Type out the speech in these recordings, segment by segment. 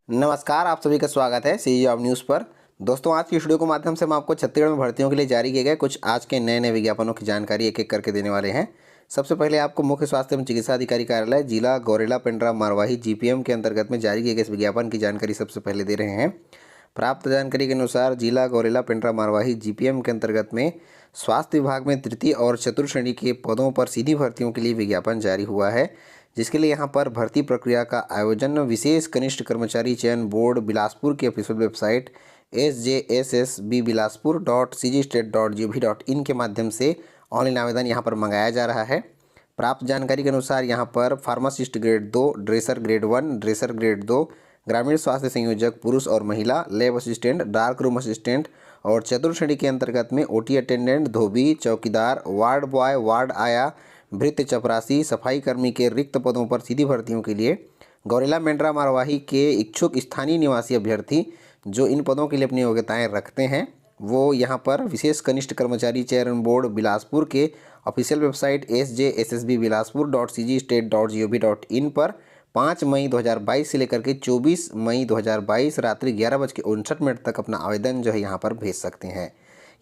नमस्कार, आप सभी का स्वागत है सी जॉब न्यूज़ पर। दोस्तों, आज की इस वीडियो के माध्यम से हम आपको छत्तीसगढ़ में भर्तियों के लिए जारी किए गए कुछ आज के नए नए विज्ञापनों की जानकारी एक एक करके देने वाले हैं। सबसे पहले आपको मुख्य स्वास्थ्य एवं चिकित्सा अधिकारी कार्यालय जिला गौरेला पेंड्रा मारवाही जीपीएम के अंतर्गत में जारी किए गए इस विज्ञापन की जानकारी सबसे पहले दे रहे हैं। प्राप्त जानकारी के अनुसार जिला गौरेला पेंड्रा मारवाही जीपीएम के अंतर्गत में स्वास्थ्य विभाग में तृतीय और चतुर्थ श्रेणी के पदों पर सीधी भर्तियों के लिए विज्ञापन जारी हुआ है, जिसके लिए यहाँ पर भर्ती प्रक्रिया का आयोजन विशेष कनिष्ठ कर्मचारी चयन बोर्ड बिलासपुर की ऑफिशियल वेबसाइट sjssbbilaspur.cgstate.gov.in के माध्यम से ऑनलाइन आवेदन यहाँ पर मंगाया जा रहा है। प्राप्त जानकारी के अनुसार यहाँ पर pharmacist grade 2, dresser grade 1, dresser grade 2, ग्रामीण स्वास्थ्य संयोजक पुरुष और महिला, lab assistant, dark room assistant और चतुर्थ श्रेणी के अंतर्गत में ओटी अटेंडेंट, धोबी, चौकीदार, वार्ड बॉय, वार्ड आया, भृत्य चपरासी, सफाई कर्मी के रिक्त पदों पर सीधी भर्तियों के लिए गौरेला पेंड्रा मारवाही के इच्छुक स्थानीय निवासी अभ्यर्थी जो इन पदों के लिए अपनी योग्यताएं रखते हैं वो यहां पर विशेष कनिष्ठ कर्मचारी चयन बोर्ड बिलासपुर के ऑफिशियल वेबसाइट sjssbbilaspur.cgstate.gov.in पर 5 मई 2022 से लेकर के 24 मई 2022 रात्रि 11:59 तक अपना आवेदन जो है यहाँ पर भेज सकते हैं।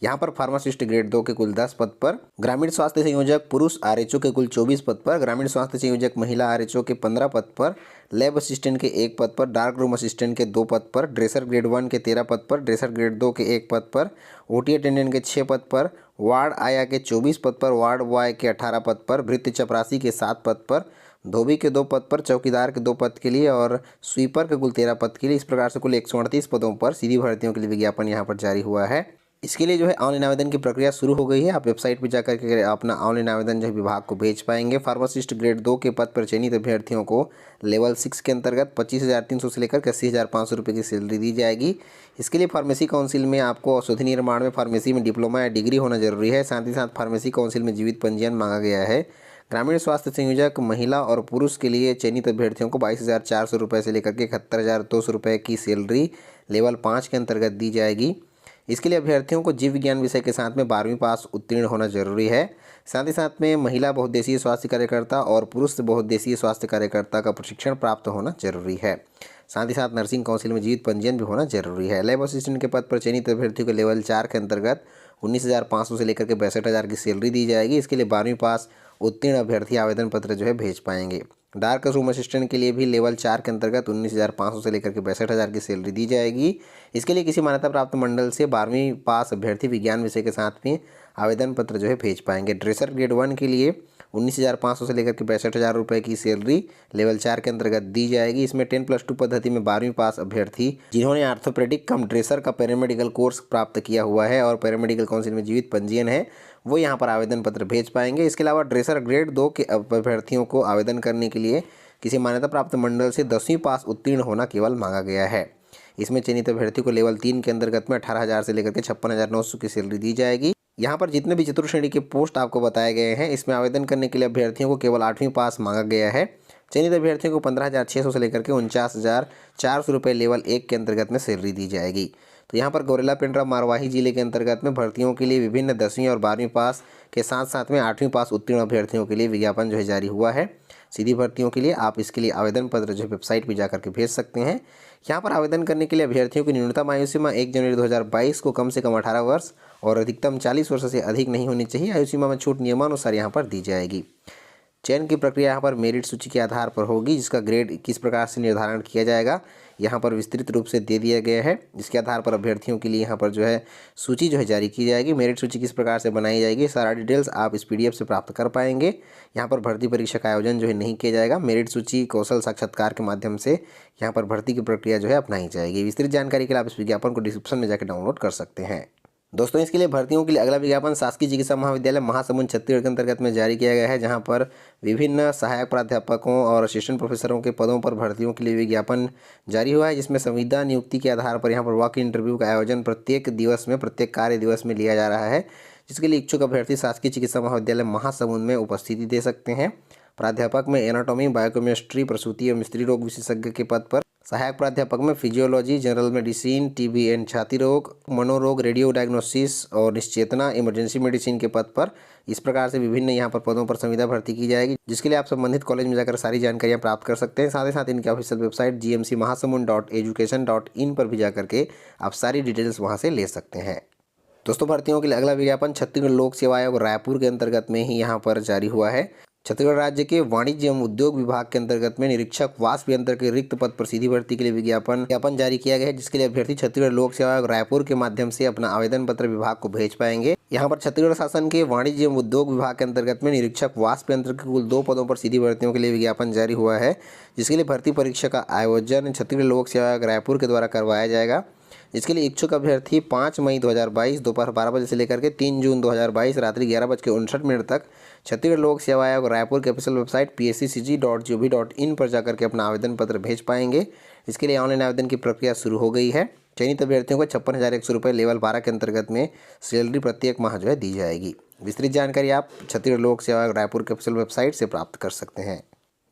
यहाँ पर फार्मासिस्ट ग्रेड 2 के कुल 10 पद पर, ग्रामीण स्वास्थ्य संयोजक पुरुष आरएचओ के कुल 24 पद पर, ग्रामीण स्वास्थ्य संयोजक महिला आरएचओ के 15 पद पर, लैब असिस्टेंट के 1 पद पर, डार्क रूम असिस्टेंट के 2 पद पर, ड्रेसर ग्रेड 1 के 13 पद पर, ड्रेसर ग्रेड 2 के 1 पद पर, ओटी अटेंडेंट के 6 पद पर, वार्ड आया के 24 पद पर, वार्ड बॉय के 18 पद पर, भृत्य चपरासी के 7 पद पर, धोबी के 2 पद पर, चौकीदार के 2 पद के लिए और स्वीपर के कुल 13 पद के लिए। इस प्रकार से कुल 138 पदों पर सीधी भर्तियों के लिए विज्ञापन यहाँ पर जारी हुआ है। इसके लिए जो है ऑनलाइन आवेदन की प्रक्रिया शुरू हो गई है। आप वेबसाइट पर जाकर के अपना ऑनलाइन आवेदन जो है विभाग को भेज पाएंगे। फार्मासिस्ट ग्रेड 2 के पद पर चयनित अभ्यर्थियों को लेवल 6 के अंतर्गत 25,300 से लेकर 80,500 रुपये की सैलरी दी जाएगी। इसके लिए फार्मेसी काउंसिल में आपको औषधि निर्माण में फार्मेसी में डिप्लोमा या डिग्री होना जरूरी है। साथ ही साथ फार्मेसी काउंसिल में जीवित पंजीयन मांगा गया है। ग्रामीण स्वास्थ्य संयोजक महिला और पुरुष के लिए चयनित अभ्यर्थियों को 22,400 रुपये से लेकर के 71,200 रुपये की सैलरी लेवल 5 के अंतर्गत दी जाएगी। इसके लिए अभ्यर्थियों को जीव विज्ञान विषय के साथ में 12वीं पास उत्तीर्ण होना जरूरी है। साथ ही साथ में महिला बहुउद्देशीय स्वास्थ्य कार्यकर्ता और पुरुष बहुउद्देशीय स्वास्थ्य कार्यकर्ता का प्रशिक्षण प्राप्त होना जरूरी है। साथ ही साथ नर्सिंग काउंसिल में जीवित पंजीयन भी होना जरूरी है। लैब असिस्टेंट के पद पर चयनित अभ्यर्थियों को लेवल 4 के अंतर्गत 19,500 से लेकर के 62,000 की सैलरी दी जाएगी। इसके लिए 12वीं पास उत्तीर्ण अभ्यर्थी आवेदन पत्र जो है भेज पाएंगे। डार्क रूम असिस्टेंट के लिए भी लेवल 4 के अंतर्गत 19,500 से लेकर के 62,000 की सैलरी दी जाएगी। इसके लिए किसी मान्यता प्राप्त मंडल से 12वीं पास अभ्यर्थी विज्ञान विषय के साथ में आवेदन पत्र जो है भेज पाएंगे। ड्रेसर ग्रेड 1 के लिए 19,500 से लेकर के 62,000 रुपये की सैलरी लेवल 4 के अंतर्गत दी जाएगी। इसमें 10+2 पद्धति में 12वीं पास अभ्यर्थी जिन्होंने आर्थोपेडिक कम ड्रेसर का पैरामेडिकल कोर्स प्राप्त किया हुआ है और पैरामेडिकल काउंसिल में जीवित पंजीयन है वो यहाँ पर आवेदन पत्र भेज पाएंगे। इसके अलावा ड्रेसर ग्रेड 2 के अभ्यर्थियों को आवेदन करने के लिए किसी मान्यता प्राप्त मंडल से 10वीं पास उत्तीर्ण होना केवल मांगा गया है। इसमें चयनित अभ्यर्थी को लेवल 3 के अंतर्गत में 18,000 से लेकर के 56,900 की सैलरी दी जाएगी। यहाँ पर जितने भी चतुर्थ श्रेणी के पोस्ट आपको बताए गए हैं इसमें आवेदन करने के लिए अभ्यर्थियों को केवल 8वीं पास मांगा गया है। चयनित अभ्यर्थियों को 15,600 से लेकर के 49,400 रुपये लेवल 1 के अंतर्गत में सैलरी दी जाएगी। तो यहाँ पर गौरेला पेंड्रा मारवाही जिले के अंतर्गत में भर्तियों के लिए विभिन्न 10वीं और 12वीं पास के साथ साथ में 8वीं पास उत्तीर्ण अभ्यर्थियों के लिए विज्ञापन जो है जारी हुआ है। सीधी भर्तियों के लिए आप इसके लिए आवेदन पत्र जो है वेबसाइट पर जाकर के भेज सकते हैं। यहाँ पर आवेदन करने के लिए अभ्यर्थियों की न्यूनतम आयु सीमा 1 जनवरी 2022 को कम से कम 18 वर्ष और अधिकतम 40 वर्ष से अधिक नहीं होनी चाहिए। आयु सीमा में छूट नियमानुसार यहाँ पर दी जाएगी। चयन की प्रक्रिया यहाँ पर मेरिट सूची के आधार पर होगी, जिसका ग्रेड किस प्रकार से निर्धारण किया जाएगा यहाँ पर विस्तृत रूप से दे दिया गया है। इसके आधार पर अभ्यर्थियों के लिए यहाँ पर जो है सूची जो है जारी की जाएगी। मेरिट सूची किस प्रकार से बनाई जाएगी सारा डिटेल्स आप इस PDF से प्राप्त कर पाएंगे। यहाँ पर भर्ती परीक्षा का आयोजन जो है नहीं किया जाएगा। मेरिट सूची कौशल साक्षात्कार के माध्यम से यहाँ पर भर्ती की प्रक्रिया जो है अपनाई जाएगी। विस्तृत जानकारी के लिए आप इस विज्ञापन को डिस्क्रिप्शन में जाकर डाउनलोड कर सकते हैं। दोस्तों, इसके लिए भर्तियों के लिए अगला विज्ञापन शासकीय चिकित्सा महाविद्यालय महासमुंद छत्तीसगढ़ के अंतर्गत में जारी किया गया है, जहां पर विभिन्न सहायक प्राध्यापकों और असिस्टेंट प्रोफेसरों के पदों पर भर्तियों के लिए विज्ञापन जारी हुआ है, जिसमें संविदा नियुक्ति के आधार पर यहां पर वॉक इंटरव्यू का आयोजन प्रत्येक कार्य दिवस में लिया जा रहा है, जिसके लिए इच्छुक अभ्यर्थी शासकीय चिकित्सा महाविद्यालय महासमुंद में उपस्थिति दे सकते हैं। प्राध्यापक में एनाटॉमी, बायोकेमिस्ट्री, प्रसूति एवं स्त्री रोग विशेषज्ञ के पद पर सहायक प्राध्यापक में physiology, general medicine, TB and छाती रोग, मनोरोग, रेडियो डायग्नोसिस और निश्चेतना, इमरजेंसी मेडिसिन के पद पर इस प्रकार से विभिन्न यहाँ पर पदों पर संविदा भर्ती की जाएगी, जिसके लिए आप संबंधित कॉलेज में जाकर सारी जानकारियाँ प्राप्त कर सकते हैं। साथ ही साथ इनकी ऑफिशियल वेबसाइट gmcmahasamund.education.in पर भी जाकर के आप सारी डिटेल्स वहाँ से ले सकते हैं। दोस्तों, भर्तियों के लिए अगला विज्ञापन छत्तीसगढ़ लोक सेवा आयोग रायपुर के अंतर्गत में ही यहाँ पर जारी हुआ है। छत्तीसगढ़ राज्य के वाणिज्य एवं उद्योग विभाग के अंतर्गत में निरीक्षक वाष्प यंत्र के रिक्त पद पर सीधी भर्ती के लिए विज्ञापन जारी किया गया है, जिसके लिए अभ्यर्थी छत्तीसगढ़ लोक सेवा आयोग रायपुर के माध्यम से अपना आवेदन पत्र विभाग को भेज पाएंगे। यहाँ पर छत्तीसगढ़ शासन के वाणिज्य एवं उद्योग विभाग के अंतर्गत में निरीक्षक वाष्प यंत्र के कुल 2 पदों पर सीधी भर्तियों के लिए विज्ञापन जारी हुआ है, जिसके लिए भर्ती परीक्षा का आयोजन छत्तीसगढ़ लोक सेवा आयोग रायपुर के द्वारा करवाया जाएगा। इसके लिए इच्छुक अभ्यर्थी 5 मई 2022 दोपहर 12 बजे से लेकर के 3 जून 2022 रात्रि 11:59 तक छत्तीसगढ़ लोक सेवा आयोग रायपुर के ऑफिशियल वेबसाइट psccg.gov.in पर जाकर के अपना आवेदन पत्र भेज पाएंगे। इसके लिए ऑनलाइन आवेदन की प्रक्रिया शुरू हो गई है। चयनित अभ्यर्थियों को 56,100 रुपये लेवल 12 के अंतर्गत में सैलरी प्रत्येक माह जो है दी जाएगी। विस्तृत जानकारी आप छत्तीसगढ़ लोक सेवा आयोग रायपुर के ऑफिशियल वेबसाइट से प्राप्त कर सकते हैं।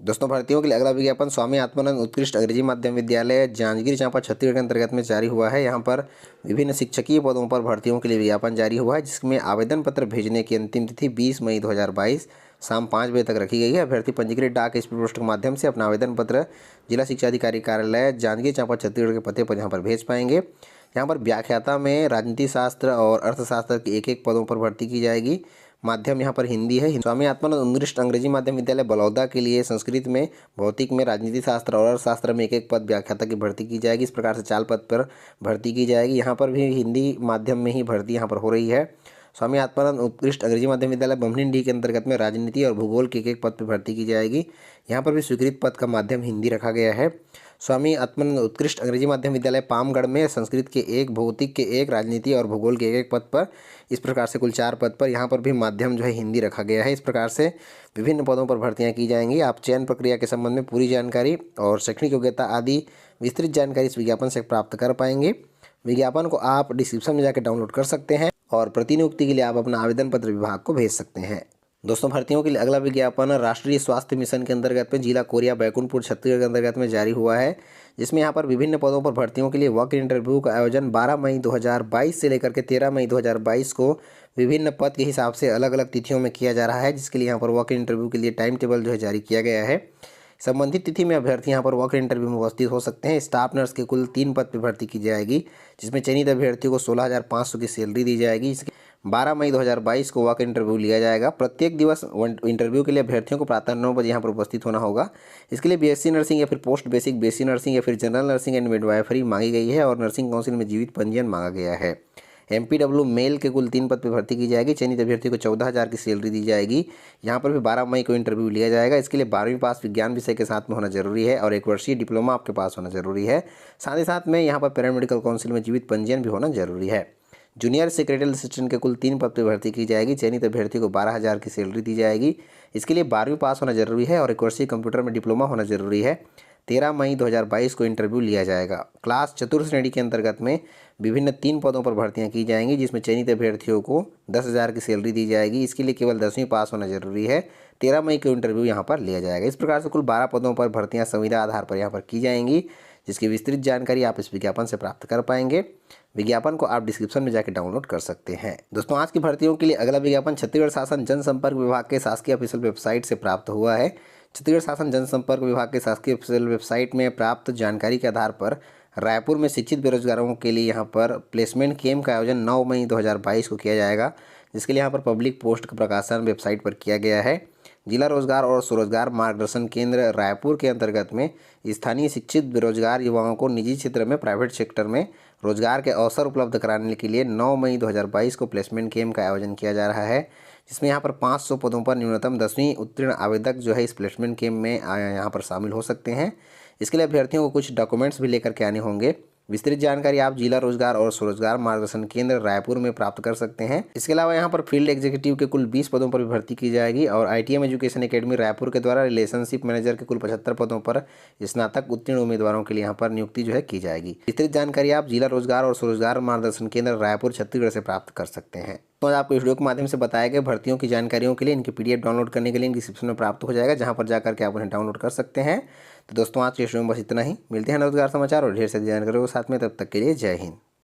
दोस्तों, भर्तियों के लिए अगला विज्ञापन स्वामी आत्मानंद उत्कृष्ट अंग्रेजी माध्यम विद्यालय जांजगीर चांपा छत्तीसगढ़ के अंतर्गत में जारी हुआ है। यहाँ पर विभिन्न शिक्षकीय पदों पर भर्तियों के लिए विज्ञापन जारी हुआ है, जिसमें आवेदन पत्र भेजने की अंतिम तिथि 20 मई 2022 शाम 5 बजे तक रखी गई है। अभ्यर्थी पंजीकृत डाक स्पीड पोस्ट के माध्यम से अपना आवेदन पत्र जिला शिक्षा अधिकारी कार्यालय जांजगीर चांपा छत्तीसगढ़ के पते पर यहाँ पर भेज पाएंगे। यहाँ पर व्याख्याता में राजनीति शास्त्र और अर्थशास्त्र के एक पदों पर भर्ती की जाएगी। माध्यम यहाँ पर हिंदी है। स्वामी आत्मानंद उत्कृष्ट अंग्रेजी माध्यम विद्यालय बलौदा के लिए संस्कृत में, भौतिक में, राजनीति शास्त्र और अर्थशास्त्र में एक पद व्याख्याता की भर्ती की जाएगी। इस प्रकार से 4 पद पर भर्ती की जाएगी। यहाँ पर भी हिंदी माध्यम में ही भर्ती यहाँ पर हो रही है। स्वामी आत्मानंद उत्कृष्ट अंग्रेजी माध्यम विद्यालय बमनिंडी के अंतर्गत में राजनीति और भूगोल के एक पद पर भर्ती की जाएगी। यहाँ पर भी स्वीकृत पद का माध्यम हिंदी रखा गया है। स्वामी आत्मानंद उत्कृष्ट अंग्रेजी माध्यम विद्यालय पामगढ़ में संस्कृत के 1, भौतिक के 1, राजनीति और भूगोल के एक पद पर, इस प्रकार से कुल 4 पद पर यहाँ पर भी माध्यम जो है हिंदी रखा गया है। इस प्रकार से विभिन्न पदों पर भर्तियाँ की जाएंगी। आप चयन प्रक्रिया के संबंध में पूरी जानकारी और शैक्षणिक योग्यता आदि विस्तृत जानकारी इस विज्ञापन से प्राप्त कर पाएंगे। विज्ञापन को आप डिस्क्रिप्शन में जाकर डाउनलोड कर सकते हैं और प्रतिनियुक्ति के लिए आप अपना आवेदन पत्र विभाग को भेज सकते हैं। दोस्तों, भर्तियों के लिए अगला विज्ञापन राष्ट्रीय स्वास्थ्य मिशन के अंतर्गत में जिला कोरिया बैकुंठपुर छत्तीसगढ़ के अंतर्गत में जारी हुआ है, जिसमें यहाँ पर विभिन्न पदों पर भर्तियों के लिए वॉक इन इंटरव्यू का आयोजन 12 मई 2022 से लेकर के 13 मई 2022 को विभिन्न पद के हिसाब से अलग अलग तिथियों में किया जा रहा है, जिसके लिए यहाँ पर वॉक इन इंटरव्यू के लिए टाइम टेबल जो है जारी किया गया है। संबंधित तिथि में अभ्यर्थी यहाँ पर वॉक इन इंटरव्यू में उपस्थित हो सकते हैं। स्टाफ नर्स के कुल 3 पद पर भर्ती की जाएगी, जिसमें चयनित अभ्यर्थियों को 16,500 की सैलरी दी जाएगी। 12 मई 2022 को वॉक इंटरव्यू लिया जाएगा। प्रत्येक दिवस इंटरव्यू के लिए अभ्यर्थियों को प्रातः 9 बजे यहाँ पर उपस्थित होना होगा। इसके लिए बीएससी नर्सिंग या फिर पोस्ट बेसिक बीएससी नर्सिंग या फिर जनरल नर्सिंग एंड मिडवाइफरी मांगी गई है और नर्सिंग काउंसिल में जीवित पंजीयन मांगा गया है। एमपीडब्ल्यू मेल के कुल 3 पद पर भर्ती की जाएगी। चयनित अभ्यर्थी को 14,000 की सैलरी दी जाएगी। यहाँ पर भी 12 मई को इंटरव्यू लिया जाएगा। इसके लिए 12वीं पास विज्ञान विषय के साथ में होना जरूरी है और 1 वर्षीय डिप्लोमा आपके पास होना जरूरी है। साथ ही साथ में यहाँ पर पैरामेडिकल काउंसिल में जीवित पंजीयन भी होना जरूरी है। जूनियर सेक्रेटरी असिस्टेंट के कुल 3 पद पर भर्ती की जाएगी। चयनित अभ्यर्थी को 12,000 की सैलरी दी जाएगी। इसके लिए 12वीं पास होना जरूरी है और 1 वर्षीय कंप्यूटर में डिप्लोमा होना जरूरी है। 13 मई 2022 को इंटरव्यू लिया जाएगा। क्लास चतुर्थ श्रेणी के अंतर्गत में विभिन्न 3 पदों पर भर्तियां की जाएंगी, जिसमें चयनित अभ्यर्थियों को 10,000 की सैलरी दी जाएगी। इसके लिए केवल 10वीं पास होना जरूरी है। 13 मई को इंटरव्यू यहाँ पर लिया जाएगा। इस प्रकार से कुल 12 पदों पर भर्तियाँ संविदा आधार पर यहाँ पर की जाएंगी, जिसकी विस्तृत जानकारी आप इस विज्ञापन से प्राप्त कर पाएंगे। विज्ञापन को आप डिस्क्रिप्शन में जाकर डाउनलोड कर सकते हैं। दोस्तों, आज की भर्तियों के लिए अगला विज्ञापन छत्तीसगढ़ शासन जनसंपर्क विभाग के शासकीय ऑफिशियल वेबसाइट से प्राप्त हुआ है। छत्तीसगढ़ शासन जनसंपर्क विभाग के शासकीय ऑफिशियल वेबसाइट में प्राप्त जानकारी के आधार पर रायपुर में शिक्षित बेरोजगारों के लिए यहाँ पर प्लेसमेंट कैम्प का आयोजन 9 मई 2022 को किया जाएगा, जिसके लिए यहाँ पर पब्लिक पोस्ट का प्रकाशन वेबसाइट पर किया गया है। जिला रोजगार और स्वरोजगार मार्गदर्शन केंद्र रायपुर के अंतर्गत में स्थानीय शिक्षित बेरोजगार युवाओं को निजी क्षेत्र में, प्राइवेट सेक्टर में रोजगार के अवसर उपलब्ध कराने के लिए 9 मई 2022 को प्लेसमेंट कैम्प का आयोजन किया जा रहा है, जिसमें यहाँ पर 500 पदों पर न्यूनतम 10वीं उत्तीर्ण आवेदक जो है इस प्लेसमेंट कैम्प में यहाँ पर शामिल हो सकते हैं। इसके लिए अभ्यर्थियों को कुछ डॉक्यूमेंट्स भी लेकर के आने होंगे। विस्तृत जानकारी आप जिला रोजगार और स्वरोजगार मार्गदर्शन केंद्र रायपुर में प्राप्त कर सकते हैं। इसके अलावा यहाँ पर फील्ड एग्जीक्यूटिव के कुल 20 पदों पर भी भर्ती की जाएगी और आईटीएम एजुकेशन एकेडमी रायपुर के द्वारा रिलेशनशिप मैनेजर के कुल 75 पदों पर स्नातक उत्तीर्ण उम्मीदवारों के लिए यहाँ पर नियुक्ति जो है की जाएगी। विस्तृत जानकारी आप जिला रोजगार और स्वरोजगार मार्गदर्शन केंद्र रायपुर छत्तीसगढ़ से प्राप्त कर सकते हैं। तो आपको वीडियो के माध्यम से बताया गया भर्तियों की जानकारियों के लिए इनकी PDF डाउनलोड करने के लिए डिस्क्रिप्शन में प्राप्त हो जाएगा, जहाँ पर जाकर के आप उन्हें डाउनलोड कर सकते हैं। तो दोस्तों आज के वीडियो में बस इतना ही। मिलते हैं रोजगार समाचार और ढेर सारी जानकारी के साथ में, तब तक के लिए जय हिंद।